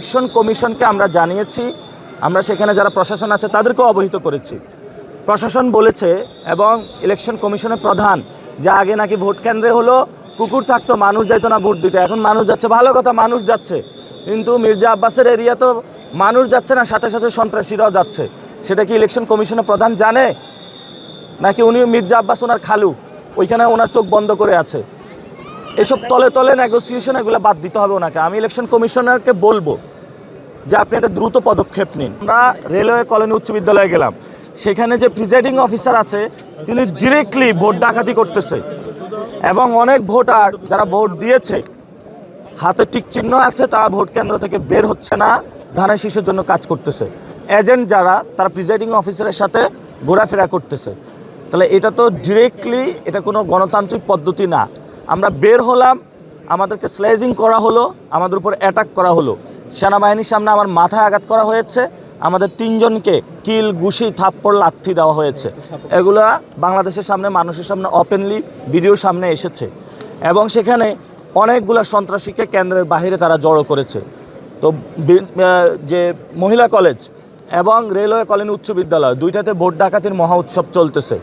Election কমিশনকে আমরা জানিয়েছি, আমরা সেখানে যারা প্রশাসন আছে তাদেরকেও অবহিত করেছি। প্রশাসন বলেছে এবং ইলেকশন কমিশনের প্রধান যে আগে নাকি ভোট কেন্দ্রে হলো কুকুর থাকতো, মানুষ যাইতো না ভোট দিতে, এখন মানুষ যাচ্ছে, ভালো কথা মানুষ যাচ্ছে, কিন্তু মির্জা আব্বাসের এরিয়া তো মানুষ যাচ্ছে না, সাথে সাথে সন্ত্রাসীরাও যাচ্ছে। সেটা কি ইলেকশন কমিশনের প্রধান জানে? নাকি উনি মির্জা আব্বাস ওনার খালু, ওইখানে ওনার চোখ বন্ধ করে আছে? এসব তলে তলে নেগোসিয়েশন, এগুলো বাদ দিতে হবে ওনাকে। আমি ইলেকশন কমিশনারকে বলবো যে আপনি একটা দ্রুত পদক্ষেপ নিন। আমরা রেলওয়ে কলোনি উচ্চ বিদ্যালয়ে গেলাম, সেখানে যে প্রিজাইডিং অফিসার আছে তিনি ডিরেক্টলি ভোট ডাকাতি করতেছে এবং অনেক ভোটার যারা ভোট দিয়েছে হাতে টিক চিহ্ন আছে, তারা ভোট কেন্দ্র থেকে বের হচ্ছে না, ধানের শীষের জন্য কাজ করতেছে। এজেন্ট যারা, তারা প্রিজাইডিং অফিসারের সাথে ঘোরাফেরা করতেছে। তাহলে এটা তো ডিরেক্টলি এটা কোনো গণতান্ত্রিক পদ্ধতি না। আমরা বের হলাম, আমাদেরকে স্লেজিং করা হলো, আমাদের উপর অ্যাটাক করা হলো, সেনাবাহিনীর সামনে আমার মাথায় আঘাত করা হয়েছে, আমাদের 3 জনকে কিল, ঘুষি, থাপ্পড়, লাথি দেওয়া হয়েছে। এগুলা বাংলাদেশের সামনে, মানুষের সামনে ওপেনলি ভিডিওর সামনে এসেছে এবং সেখানে অনেকগুলো সন্ত্রাসীকে কেন্দ্রের বাইরে তারা জড়ো করেছে। তো যে মহিলা কলেজ এবং রেলওয়ে কলোনি উচ্চ বিদ্যালয়, দুইটাতে ভোট ডাকাতির মহা উৎসব চলতেছে।